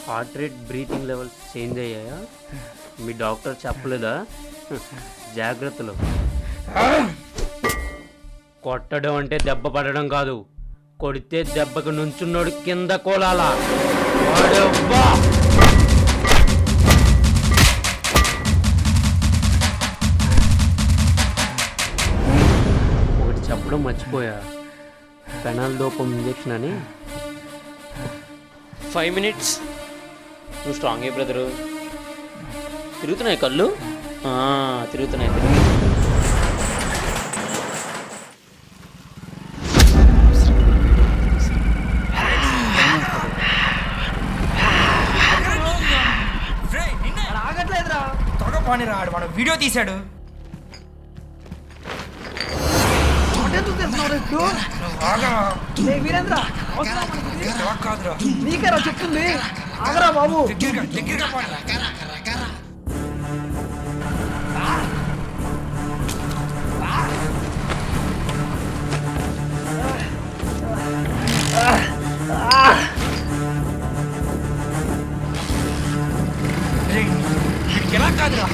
Heart rate, breathing levels change అయ్యాయా? మీ డాక్టర్ చెప్పలేదా? జాగ్రత్తలు. కొట్టడం అంటే దెబ్బ పడడం కాదు, కొడితే దెబ్బకు నుంచున్నోడు కింద కోలాలా. ఒకటి చెప్పడం మర్చిపోయా, పెనాల్ డోపం ఇంజెక్షన్ అని. 5 minutes. నువ్వు స్ట్రాంగే బ్రదరు. తిరుగుతున్నాయి కళ్ళు, తిరుగుతున్నాయి. వాడిని రాడు, వాడు వీడియో తీశాడు. వీరేంద్ర కాదురా, నీకేరా చెప్తుంది, ఆగరా బాబు. ఎలా కాదురా,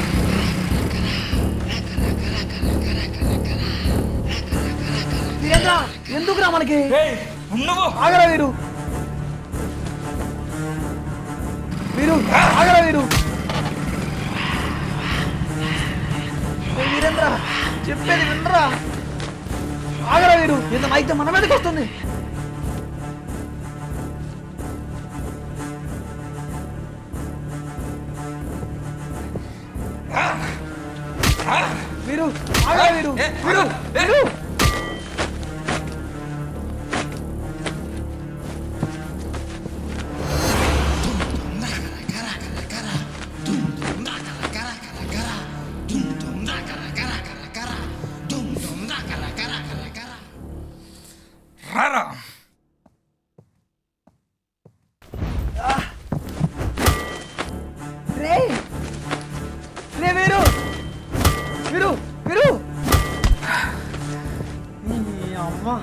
వీరేంద్ర ఎందుకురా మనకి, ఆగరా వీరు, వీరు ఆగరా వీరు. వీరేంద్ర చెప్పేది వినరా, ఆగరా వీరు. ఇంత అయితే మన మీదకి వస్తుంది. వీరు ఆగరా వీరు, వీరు వీరు. రారా రే రే వీరు, వీరు వీరు. అమ్మా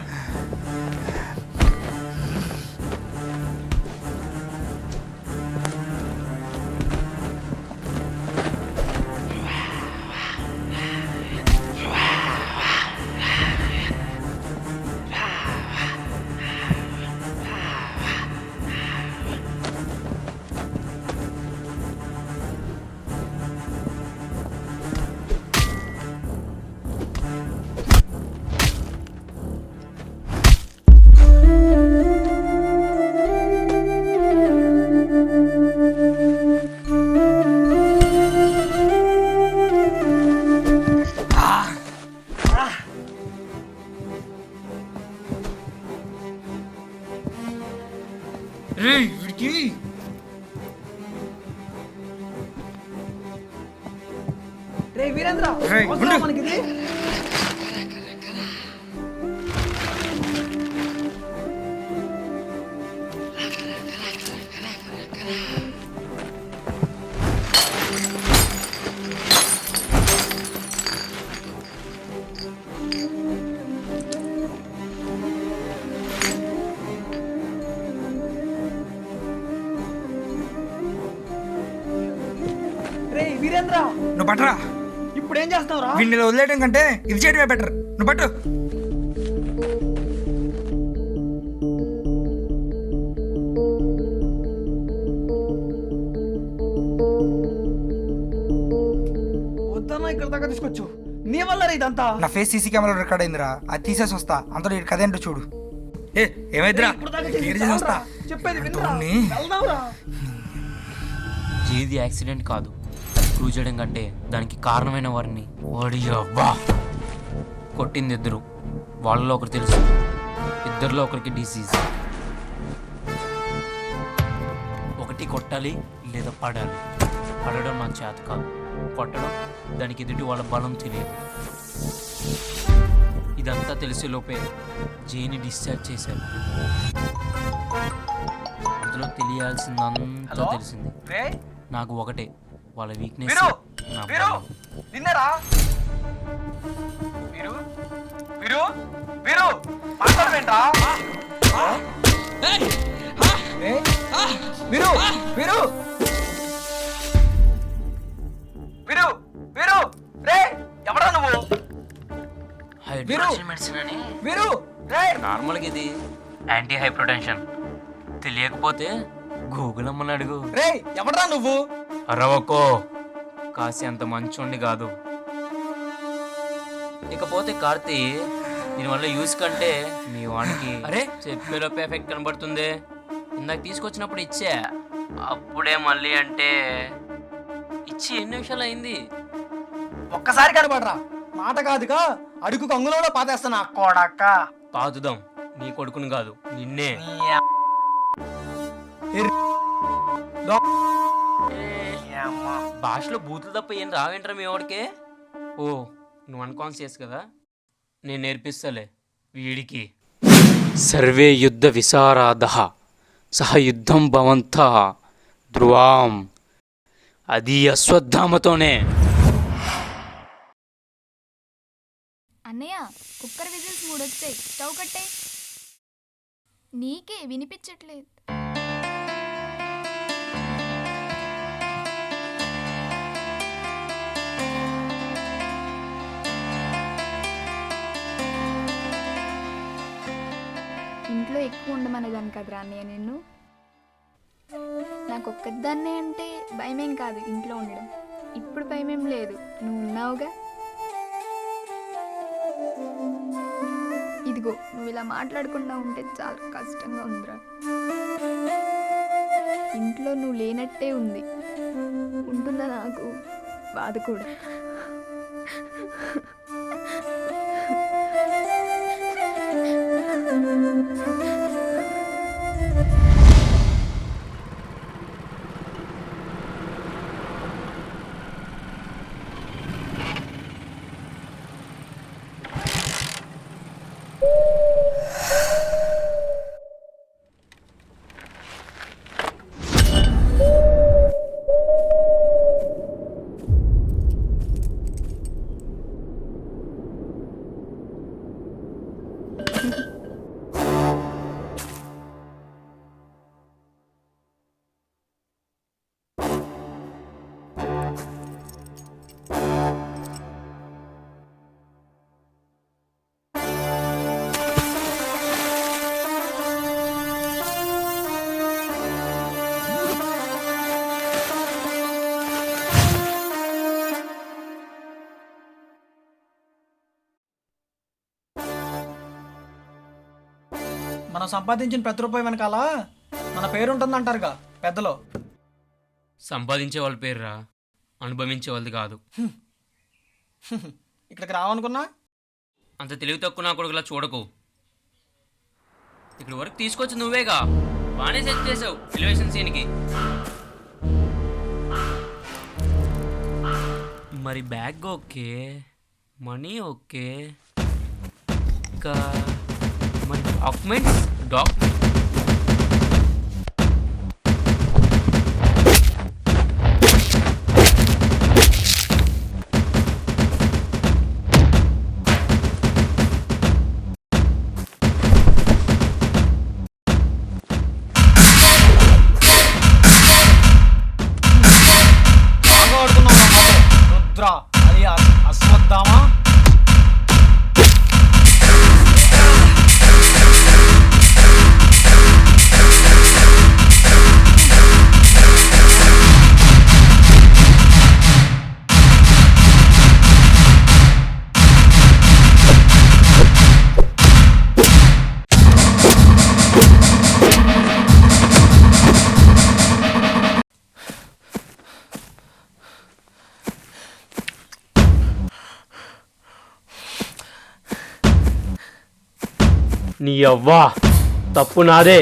వీడికి రే వీరేంద్ర మనకి వీరేంద్ర. నువ్వు పట్టరా, ఇప్పుడు ఏం చేస్తావురా? వీడిని వదిలేయడం కంటే ఇది చేయడమే బెటర్. నువ్వు పట్టు. వద్దన్నా, ఇక్కడ దాకా తీసుకొచ్చు. నీ వల్ల ఇదంతా. నా ఫేస్ సీసీ కెమెరా రికార్డ్ అయిందిరా, అది తీసేసి వస్తా. అంతా కదేంటో చూడు. ఏమైందిరా? చెప్పేది వినరా? ఏది యాక్సిడెంట్ కాదు, అది ప్రూవ్ చేయడం కంటే దానికి కారణమైన వారిని అబ్బా కొట్టింది ఇద్దరు. వాళ్ళలో ఒకరు తెలుసు, ఇద్దరిలో ఒకరికి డిసీజ్. ఒకటి కొట్టాలి లేదా పడాలి. పడడం నాకు చేత కాదు, కొట్టడం దానికి ఎదుటి వాళ్ళ బలం తెలియదు. ఇదంతా తెలిసేలోపే జేని డిశ్చార్జ్ చేశారు. అందులో తెలియాల్సిందంతా తెలిసింది. నాకు ఒకటే, వాళ్ళ వీక్నెస్. నిన్నరా వీరు వీరు వీరు మాట్లాడమేంట్రా? వీరు వీరు వీరు వీరు రే, ఎవరా నువ్వు? హైడ్రోజన్ మెడిసిన్ అని వీరు రే. నార్మల్గా ఇది యాంటీ హైపర్టెన్షన్. తెలియకపోతే గూగుల్ అమ్మని అడుగు. రే, ఎవరా నువ్వు? అరవకో, కాసి అంత మంచోండి కాదు. ఇకపోతే కార్తీ, దీనివల్ల యూస్ కంటే మీ వాడికి అరే చెప్పేలోపే ఎఫెక్ట్ కనబడుతుంది. ఇందాక తీసుకొచ్చినప్పుడు ఇచ్చా, అప్పుడే మళ్ళీ అంటే ఇచ్చి ఎన్ని నిమిషాలు అయింది? ఒక్కసారి కనబడరా, మాట కాదుగా అడుగు కంగులో పాతేస్తాను. అక్కోడక్క పాతుదాం, నీ కొడుకుని కాదు నిన్నే. భాషలో బూతులు తప్ప ఏం రావేంట్రా మీ వాడికే? ఓ నువ్వు అన్కాన్షియస్ కదా, నేను నేర్పిస్తలే వీడికి. సర్వే యుద్ధ విశారాదః సహ యుద్ధం భవంతః ధ్రువాం, అది అశ్వత్థామతోనే. అన్నయ్య కుక్కర్ విజిల్స్ 3 వచ్చాయి, స్టవ్ కట్టే. నీకే వినిపించట్లేదు. ఇంట్లో ఎక్కువ ఉండమనేదాన్ని కదరా అన్నయ్య నిన్ను. నాకు ఒక్కదాన్నే అంటే భయమేం కాదు ఇంట్లో ఉండడం. ఇప్పుడు భయమేం లేదు, నువ్వు ఉన్నావుగా. ఇదిగో నువ్వు ఇలా మాట్లాడకుండా ఉంటే చాలా కష్టంగా ఉందిరా. ఇంట్లో నువ్వు లేనట్టే ఉంది, ఉంటున్న నాకు బాధ కూడా. మనం సంపాదించిన ప్రతి రూపాయి వెనకాల మన పేరు ఉంటుందంటారుగా పెద్దలో. సంపాదించే వాళ్ళ పేరురా, అనుభవించే వాళ్ళది కాదు. ఇక్కడికి రావనుకున్నా అంత తెలివి తక్కువ నా కొడుకులా చూడకు. ఇక్కడ వరకు తీసుకొచ్చి నువ్వేగా, బాగానే సెట్ చేసావు ఎలివేషన్ సీన్కి. మరి బ్యాగ్ ఓకే, మనీ ఓకే, ఇంకా మరి డాక్యుమెంట్స్ రుద్ర అలియాస్ అశ్వత్థామ. నీ అవ్వా తప్పు నాదే.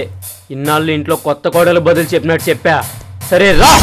ఇన్నాళ్ళు ఇంట్లో కొత్త కోడలు బదులు చెప్పినట్టు చెప్పా. సరే రా.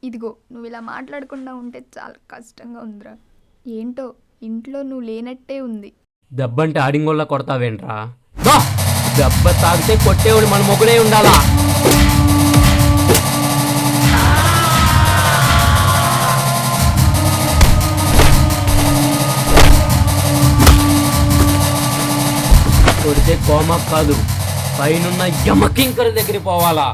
ఇదిగో నువ్వు ఇలా మాట్లాడకుండా ఉంటే చాలా కష్టంగా ఉందిరా. ఏంటో ఇంట్లో నువ్వు లేనట్టే ఉంది. దెబ్బంటే ఆడింగోళ్ళ కొడతావేంట్రా? దెబ్బ తాగితే కొట్టేవాడు మన మొగుడే ఉండాలా. కొడితే కోమా కాదు, పైనున్న యమకింకర్ దగ్గర పోవాలా.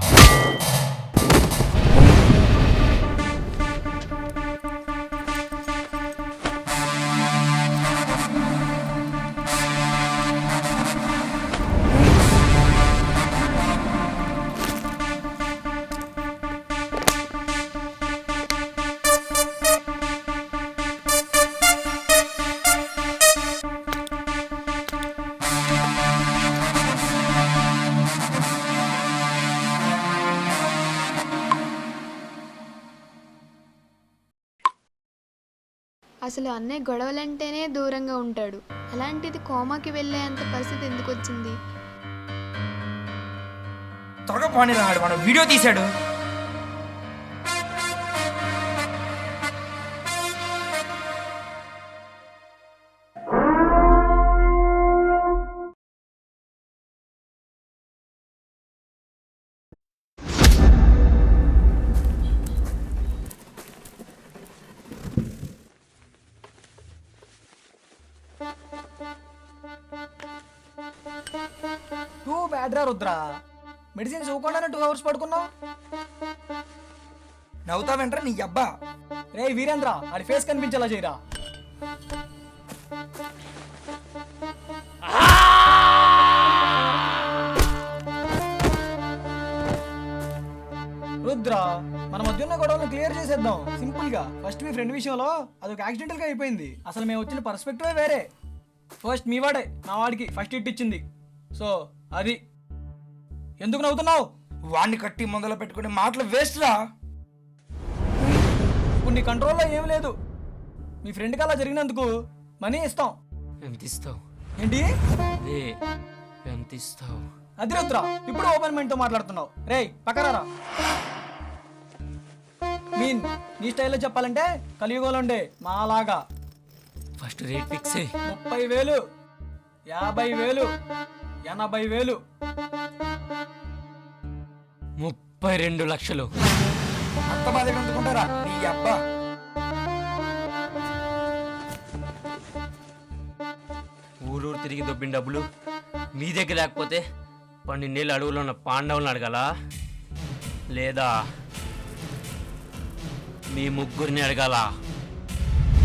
అసలు అన్నయ్య గొడవలంటేనే దూరంగా ఉంటాడు, అలాంటిది కోమాకి వెళ్ళేంత పరిస్థితి ఎందుకు వచ్చింది? త్వరగా పోనీ రాడు, వాడు వీడియో తీశాడు. టూ బ్యాడ్ రా రుద్రా, మెడిసిన్స్ ఇవ్వకుండానే 2 hours పడుకున్నావు. నవ్వుతావేంట్రా నీ అబ్బా. రే వీరేంద్ర, ఆడి ఫేస్ కనిపించేలా చేయరా. రుద్ర, మన మధ్య ఉన్న గొడవలను క్లియర్ చేసేద్దాం సింపుల్ గా. ఫస్ట్ మీ ఫ్రెండ్ విషయంలో అదొక యాక్సిడెంటల్ గా అయిపోయింది. అసలు మేము వచ్చిన పర్స్పెక్టివే వేరే. ఫస్ట్ మీ వాడే మా వాడికి ఫస్ట్ హిట్ ఇచ్చింది. సో అది ఎందుకు నవ్వుతున్నావు? వాడిని కట్టి మొదలు పెట్టుకునే మాటలు వేస్ట్ రా. ఇప్పుడు నీ కంట్రోల్లో ఏం లేదు. మీ ఫ్రెండ్కి అలా జరిగినందుకు మనీ ఇస్తాం. ఎంత ఇస్తావు? ఏంటి ఎంత ఇస్తావు? అది రుద్ర, ఇప్పుడు ఓపెన్ మైండ్ తో మాట్లాడుతున్నావు. రేయ్ పక్కరారా. నీ స్టైల్లో చెప్పాలంటే కలియుగంలో ఉండే మాలాగా ఫస్ట్ రేట్ ఫిక్స్ 30,000, 50,000, 80,000. 32 లక్షలు. అంత బాధ ఎందుకుంటారా నీ అబ్బా. ఊరూరు తిరిగి దొబ్బిన డబ్బులు మీ దగ్గర లేకపోతే 12 ఏళ్ళు అడవులో ఉన్న పాండవులను అడగాలా, లేదా మీ ముగ్గురిని అడగాలా?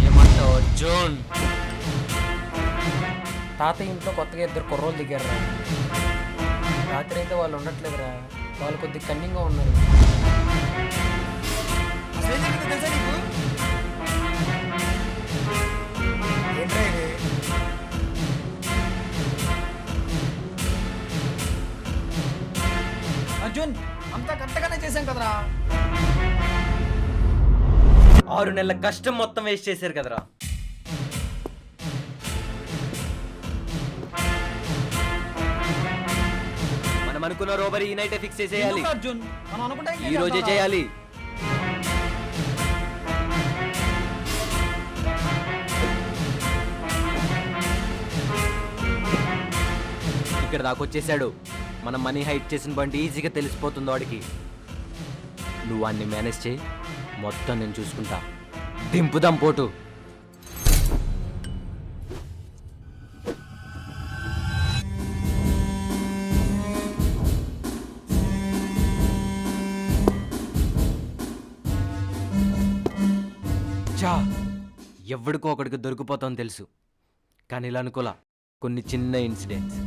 ఏమంటావు అర్జున్? తాతయ్య ఇంట్లో కొత్తగా 2 కుర్రోళ్ళు దిగారు. రాత్రి అయితే వాళ్ళు ఉండట్లేదురా, వాళ్ళు కొద్దిగా కన్నింగ్గా ఉన్నారు. తెలుసా నీకు? ఏంట్రా ఇది? అర్జున్, అంతా కరెక్ట్గానే చేశాం కదరా. 6 నెలల కష్టం మొత్తం వేస్ట్ చేశారు కదరా. మనం అనుకున్న రోబరీ ఈ నైటే ఫిక్స్ చేసేయాలి. ఎందుకు అర్జున్, మనం అనుకుంటే ఈ రోజే చేయాలి. ఇక్కడ దాకా వచ్చేసాడు. మనం మనీ హైట్ చేసిన బండి ఈజీగా తెలిసిపోతుంది వాడికి. నువ్వు వాడిని మేనేజ్ చేయి, మొత్తం నేను చూసుకుంటా. దింపుదాం పోటు. చా ఎవడికో ఒకడికి దొరికిపోతాం తెలుసు, కానీ ఇలా అనుకోలా. కొన్ని చిన్న ఇన్సిడెంట్స్,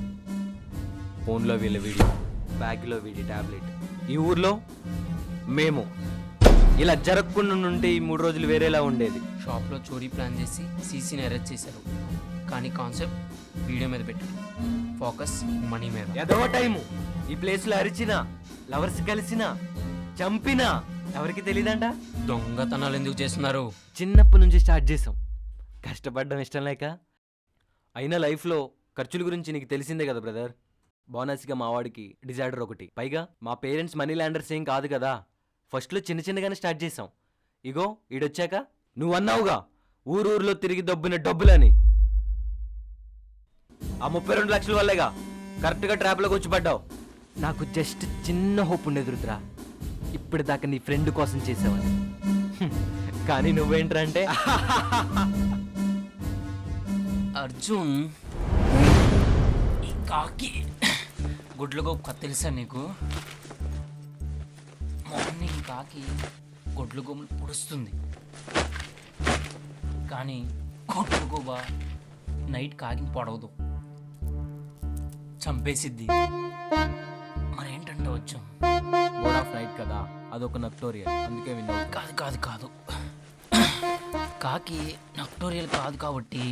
ఫోన్లో వీళ్ళ వీడియో, బ్యాగ్లో వీడి టాబ్లెట్, ఈ ఊర్లో మేము, ఇలా జరగకుండా ఉంటే ఈ 3 రోజులు వేరేలా ఉండేది. షాప్లో చోరీ ప్లాన్ చేసి సీసీని అరెస్ట్ చేశారు, కానీ కాన్సెప్ట్ వీడియో మీద పెట్టారు. ఫోకస్ మనీ మీద. ఏదో టైము ఈ ప్లేస్లో అరిచినా, లవర్స్ కలిసినా, చంపినా ఎవరికి తెలియదంట. దొంగతనాలు ఎందుకు చేస్తున్నారు? చిన్నప్పటి నుంచి స్టార్ట్ చేసాం. కష్టపడడం ఇష్టం లేక. అయినా లైఫ్లో ఖర్చుల గురించి నీకు తెలిసిందే కదా బ్రదర్. బోనస్గా మా వాడికి డిజార్డర్ ఒకటి. పైగా మా పేరెంట్స్ మనీ ల్యాండర్స్ ఏం కాదు కదా. ఫస్ట్లో చిన్న చిన్నగానే స్టార్ట్ చేసాం. ఇగో ఈడొచ్చాక నువ్వు అన్నావుగా ఊరూరులో తిరిగి దొబ్బిన డబ్బులని, ఆ 32 లక్షల వల్లేగా కరెక్ట్గా ట్రాప్లోకి వచ్చి పడ్డావు. నాకు జస్ట్ చిన్న హోప్ ఉండేది రుద్ర, ఇప్పటిదాకా నీ ఫ్రెండ్ కోసం చేసావని. కానీ నువ్వేంట్రంటే అర్జున్, ఈ కాకి గుడ్లుగో తెలుసా నీకు? మార్నింగ్ కాకి గొడ్లుగోములు పొడుస్తుంది, కానీ గొడ్లుగోబ నైట్ కాకిని పొడవదు, చంపేసిద్ది. మరేంటంటే వచ్చాం బోర్డ్ ఆఫ్ నైట్ కదా, అదొక నక్టోరియల్, అందుకే విన్నావు. కాదు కాదు కాదు, కాకి నక్టోరియల్ కాదు కాబట్టి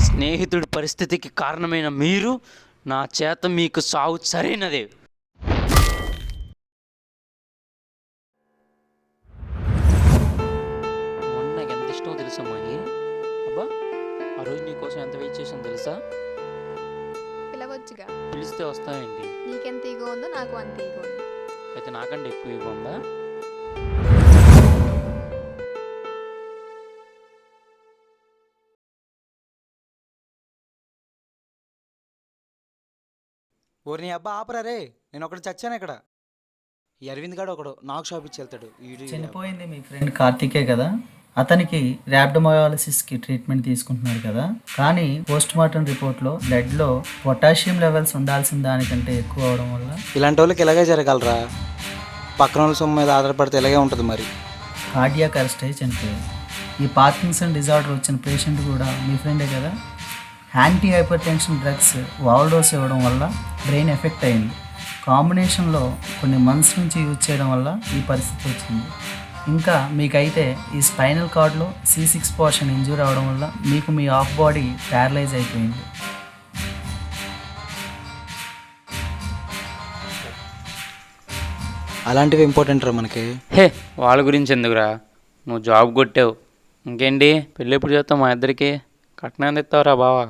స్నేహితుడి పరిస్థితికి కారణమైన మీరు నా చేత మీకు సావు సరైనదే. మొన్న నాకు ఎంత ఇష్టమో తెలుసా మహి? అబ్బా ఆ రోజు నీకోసం ఎంత వెయిట్ చేసాను తెలుసా? పిలవచ్చుగా. పిలిస్తే వస్తావేంటి? నీకెంత ఈగో ఉందో నాకు అంత ఈగో ఉంది. అయితే నాకంటే ఎక్కువ ఈగో ఉందా? ఓరి నీ అబ్బా ఆపరా రే, నేను ఒకటి చచ్చాను ఇక్కడ. ఈ అరవింద్ గాడు ఒకడు నాకు షాప్ ఇచ్చి వెళ్తాడు. చనిపోయింది మీ ఫ్రెండ్ కార్తికే కదా? అతనికి ర్యాబ్డోమయాలసిస్కి ట్రీట్మెంట్ తీసుకుంటున్నారు కదా, కానీ పోస్ట్ మార్టం రిపోర్ట్లో బ్లడ్లో పొటాషియం లెవెల్స్ ఉండాల్సిన దానికంటే ఎక్కువ అవడం వల్ల ఇలాంటి వాళ్ళకి ఇలాగే జరగలరా, పక్కన వాళ్ళ సొమ్ము మీద ఆధారపడితే ఇలాగే ఉంటుంది మరి. కార్డియాక్ అరెస్ట్ అయి చనిపోయారు. ఈ పార్కిన్సన్ డిజార్డర్ వచ్చిన పేషెంట్ కూడా మీ ఫ్రెండే కదా. Anti hyper tension drugs overdose ఇవ్వడం వల్ల బ్రెయిన్ ఎఫెక్ట్ అయింది. కాంబినేషన్లో కొన్ని మంత్స్ నుంచి యూజ్ చేయడం వల్ల ఈ పరిస్థితి వచ్చింది. ఇంకా మీకైతే ఈ స్పైనల్ కార్డ్లో C6 పోర్షన్ ఇంజూర్ అవడం వల్ల మీకు మీ హాఫ్ బాడీ ప్యారలైజ్ అయిపోయింది. అలాంటివి ఇంపార్టెంట్ రా మనకి. హే, వాళ్ళ గురించి ఎందుకురా, నువ్వు జాబ్ కొట్టావు, ఇంకేంటి పెళ్ళి ఎప్పుడు చేస్తావు? మా ఇద్దరికి కట్నం ఎంత ఇస్తావురా బావా?